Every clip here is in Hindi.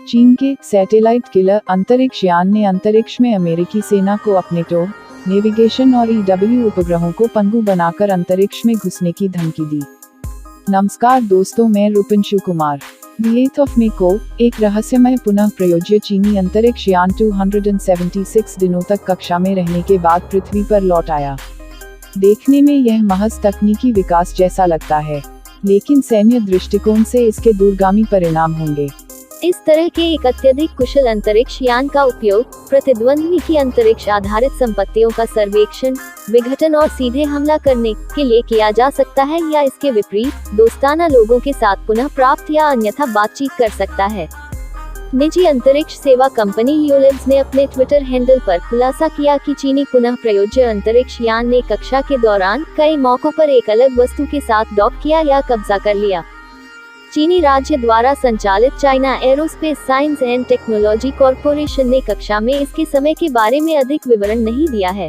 चीन के सैटेलाइट किलर अंतरिक्ष यान ने अंतरिक्ष में अमेरिकी सेना को अपने टो, नेविगेशन और ईडब्ल्यू उपग्रहों को पंगु बनाकर अंतरिक्ष में घुसने की धमकी दी। नमस्कार दोस्तों, मैं रूपिंशु कुमार। 8 मई को एक रहस्यमय पुनः प्रयोज्य चीनी अंतरिक्ष यान 276 दिनों तक कक्षा में रहने के बाद पृथ्वी पर लौट आया। देखने में यह महज तकनीकी विकास जैसा लगता है, लेकिन सैन्य दृष्टिकोण से इसके दूरगामी परिणाम होंगे। इस तरह के एक अत्यधिक कुशल अंतरिक्ष यान का उपयोग प्रतिद्वंद्वी की अंतरिक्ष आधारित संपत्तियों का सर्वेक्षण, विघटन और सीधे हमला करने के लिए किया जा सकता है, या इसके विपरीत दोस्ताना लोगों के साथ पुनः प्राप्त या अन्यथा बातचीत कर सकता है। निजी अंतरिक्ष सेवा कंपनी यूलेंस ने अपने ट्विटर हैंडल पर खुलासा किया कि चीनी पुनः प्रयोज्य अंतरिक्ष यान ने कक्षा के दौरान कई मौकों पर एक अलग वस्तु के साथ डॉक किया या कब्जा कर लिया। चीनी राज्य द्वारा संचालित China aerospace science and technology corporation ने कक्षा में इसके समय के बारे में अधिक विवरण नहीं दिया है।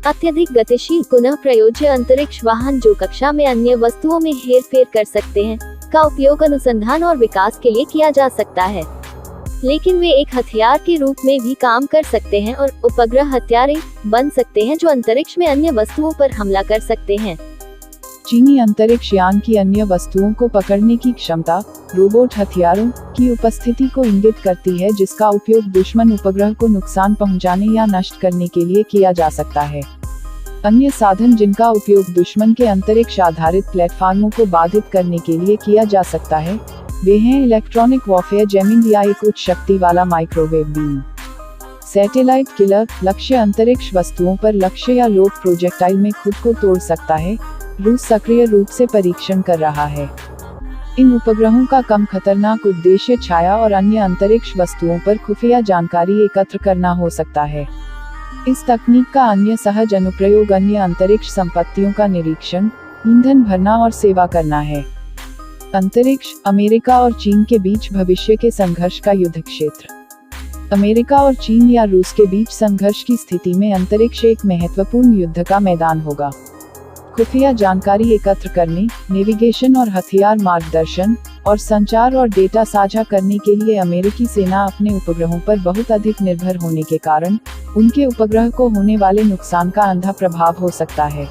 अत्यधिक गतिशील पुनः प्रयोज्य अंतरिक्ष वाहन जो कक्षा में अन्य वस्तुओं में हेरफेर कर सकते हैं, का उपयोग अनुसंधान और विकास के लिए किया जा सकता है, लेकिन वे एक हथियार के रूप में भी काम कर सकते हैं और उपग्रह हथियारे बन सकते हैं जो अंतरिक्ष में अन्य वस्तुओं पर हमला कर सकते हैं। चीनी अंतरिक्ष यान की अन्य वस्तुओं को पकड़ने की क्षमता रोबोट हथियारों की उपस्थिति को इंगित करती है, जिसका उपयोग दुश्मन उपग्रह को नुकसान पहुंचाने या नष्ट करने के लिए किया जा सकता है। अन्य साधन जिनका उपयोग दुश्मन के अंतरिक्ष आधारित प्लेटफॉर्मों को बाधित करने के लिए किया जा सकता है, वे हैं इलेक्ट्रॉनिक वॉरफेयर जैमिंग या एक उच्च शक्ति वाला माइक्रोवेव बीम। सैटेलाइट किलर लक्ष्य अंतरिक्ष वस्तुओं पर लक्ष्य या लोड प्रोजेक्टाइल में खुद को तोड़ सकता है। रूस सक्रिय रूप से परीक्षण कर रहा है। इन उपग्रहों का कम खतरनाक उद्देश्य छाया और अन्य अंतरिक्ष वस्तुओं पर खुफिया जानकारी एकत्र करना हो सकता है। इस तकनीक का अन्य सहज अनुप्रयोग अन्य अंतरिक्ष संपत्तियों का निरीक्षण, ईंधन भरना और सेवा करना है। अंतरिक्ष अमेरिका और चीन के बीच भविष्य के संघर्ष का युद्ध क्षेत्र। अमेरिका और चीन या रूस के बीच संघर्ष की स्थिति में अंतरिक्ष एक महत्वपूर्ण युद्ध का मैदान होगा। खुफिया जानकारी एकत्र करने, नेविगेशन और हथियार मार्गदर्शन और संचार और डेटा साझा करने के लिए अमेरिकी सेना अपने उपग्रहों पर बहुत अधिक निर्भर होने के कारण उनके उपग्रह को होने वाले नुकसान का अंधा प्रभाव हो सकता है।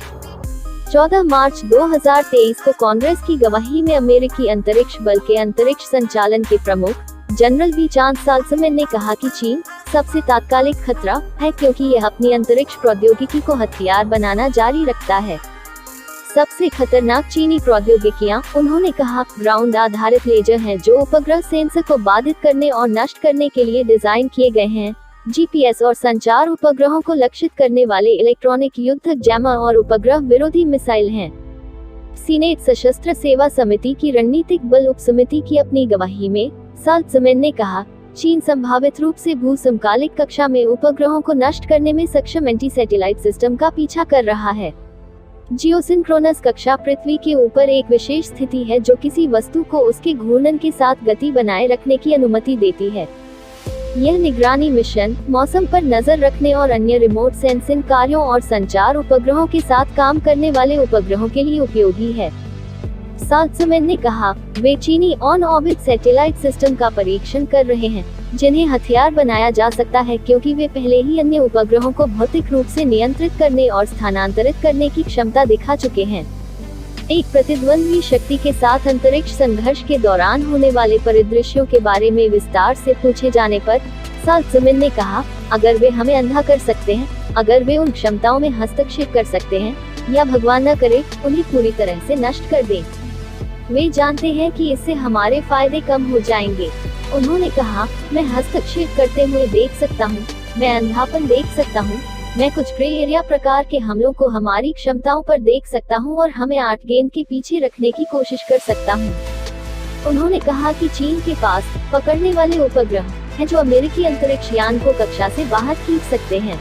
14 मार्च 2023 को कांग्रेस की गवाही में अमेरिकी अंतरिक्ष बल के अंतरिक्ष संचालन के प्रमुख जनरल वी चांस साल्समैन ने कहा कि चीन सबसे तात्कालिक खतरा है, क्योंकि यह अपनी अंतरिक्ष प्रौद्योगिकी को हथियार बनाना जारी रखता है। सबसे खतरनाक चीनी प्रौद्योगिकियां, उन्होंने कहा, ग्राउंड आधारित लेजर हैं जो उपग्रह सेंसर को बाधित करने और नष्ट करने के लिए डिजाइन किए गए हैं। जीपीएस और संचार उपग्रहों को लक्षित करने वाले इलेक्ट्रॉनिक युद्धक जैमर और उपग्रह विरोधी मिसाइल हैं। सीनेट सशस्त्र सेवा समिति की रणनीतिक बल उप समिति की अपनी गवाही में साल्समैन ने कहा, चीन संभावित रूप से भू समकालिक कक्षा में उपग्रहों को नष्ट करने में सक्षम एंटी सैटेलाइट सिस्टम का पीछा कर रहा है। जियोसिंक्रोनस कक्षा पृथ्वी के ऊपर एक विशेष स्थिति है जो किसी वस्तु को उसके घूर्णन के साथ गति बनाए रखने की अनुमति देती है। यह निगरानी मिशन, मौसम पर नजर रखने और अन्य रिमोट सेंसिंग कार्यों और संचार उपग्रहों के साथ काम करने वाले उपग्रहों के लिए उपयोगी है। साल्समैन ने कहा, वे चीनी ऑन ऑर्बिट सैटेलाइट सिस्टम का परीक्षण कर रहे हैं, जिन्हें हथियार बनाया जा सकता है क्योंकि वे पहले ही अन्य उपग्रहों को भौतिक रूप से नियंत्रित करने और स्थानांतरित करने की क्षमता दिखा चुके हैं। एक प्रतिद्वंद्वी शक्ति के साथ अंतरिक्ष संघर्ष के दौरान होने वाले परिदृश्यों के बारे में विस्तार से पूछे जाने पर साल्समैन ने कहा, अगर वे हमें अंधा कर सकते हैं, अगर वे उन क्षमताओं में हस्तक्षेप कर सकते हैं, या भगवान न करे उन्हें पूरी तरह से नष्ट कर दें, वे जानते हैं कि इससे हमारे फायदे कम हो जाएंगे। उन्होंने कहा, मैं हस्तक्षेप करते हुए देख सकता हूँ, मैं अंधापन देख सकता हूँ, मैं कुछ ग्रे एरिया प्रकार के हमलों को हमारी क्षमताओं पर देख सकता हूँ और हमें 8 गेंद के पीछे रखने की कोशिश कर सकता हूँ। उन्होंने कहा कि चीन के पास पकड़ने वाले उपग्रह हैं जो अमेरिकी अंतरिक्ष यान को कक्षा से बाहर खींच सकते हैं।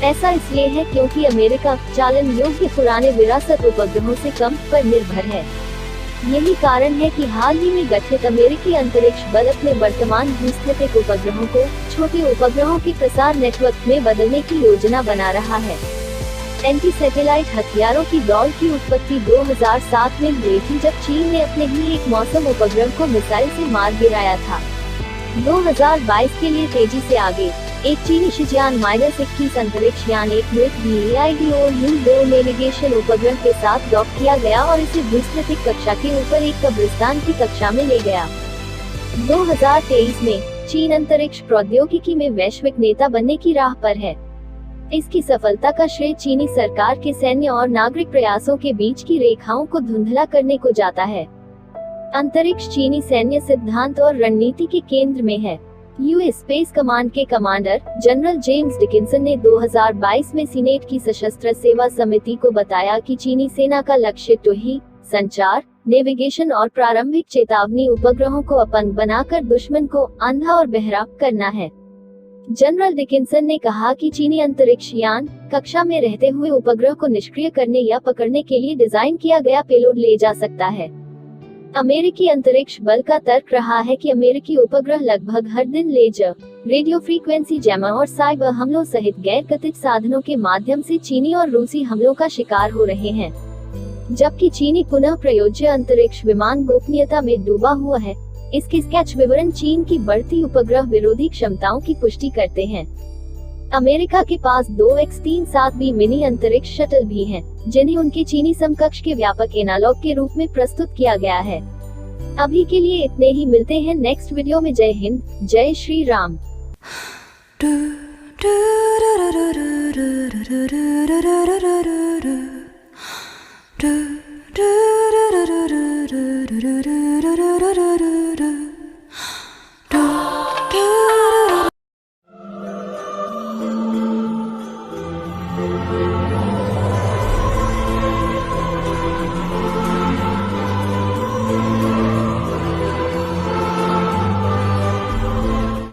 ऐसा इसलिए है क्योंकि अमेरिका चालन योग्य पुराने विरासत उपग्रहों से कम पर निर्भर है। यही कारण है कि हाल ही में गठित अमेरिकी अंतरिक्ष बल अपने वर्तमान भूस्थितिक उपग्रहों को छोटे उपग्रहों के प्रसार नेटवर्क में बदलने की योजना बना रहा है। एंटी सैटेलाइट हथियारों की दौड़ की उत्पत्ति 2007 में हुई थी, जब चीन ने अपने ही एक मौसम उपग्रह को मिसाइल से मार गिराया था। 2022 के लिए तेजी से आगे। एक चीनी शिजियान -21 अंतरिक्ष यान एक मृत VAIDOU-2 नेविगेशन उपग्रह के साथ डॉक किया गया और इसे भूस्थितिक कक्षा के ऊपर एक कब्रिस्तान की कक्षा में ले गया। 2023 में चीन अंतरिक्ष प्रौद्योगिकी में वैश्विक नेता बनने की राह पर है। इसकी सफलता का श्रेय चीनी सरकार के सैन्य और नागरिक प्रयासों के बीच की रेखाओं को धुंधला करने को जाता है। अंतरिक्ष चीनी सैन्य सिद्धांत और रणनीति के केंद्र में है। यूएस स्पेस कमांड के कमांडर जनरल जेम्स डिकिंसन ने 2022 में सीनेट की सशस्त्र सेवा समिति को बताया कि चीनी सेना का लक्ष्य टोही, संचार, नेविगेशन और प्रारंभिक चेतावनी उपग्रहों को अपंग बनाकर दुश्मन को अंधा और बहरा करना है। जनरल डिकिंसन ने कहा कि चीनी अंतरिक्ष यान कक्षा में रहते हुए उपग्रह को निष्क्रिय करने या पकड़ने के लिए डिजाइन किया गया पेलोड ले जा सकता है। अमेरिकी अंतरिक्ष बल का तर्क रहा है कि अमेरिकी उपग्रह लगभग हर दिन लेजर, रेडियो फ्रीक्वेंसी जैमर और साइबर हमलों सहित गैर कथित साधनों के माध्यम से चीनी और रूसी हमलों का शिकार हो रहे हैं, जबकि चीनी पुनः प्रयोज्य अंतरिक्ष विमान गोपनीयता में डूबा हुआ है। इसके स्केच विवरण चीन की बढ़ती उपग्रह विरोधी क्षमताओं की पुष्टि करते हैं। अमेरिका के पास 2 X-37B मिनी अंतरिक्ष शटल भी हैं, जिन्हें उनके चीनी समकक्ष के व्यापक एनालॉग के रूप में प्रस्तुत किया गया है। अभी के लिए इतने ही, मिलते हैं नेक्स्ट वीडियो में। जय हिंद, जय Shri Ram. do do do do do do do do do do do do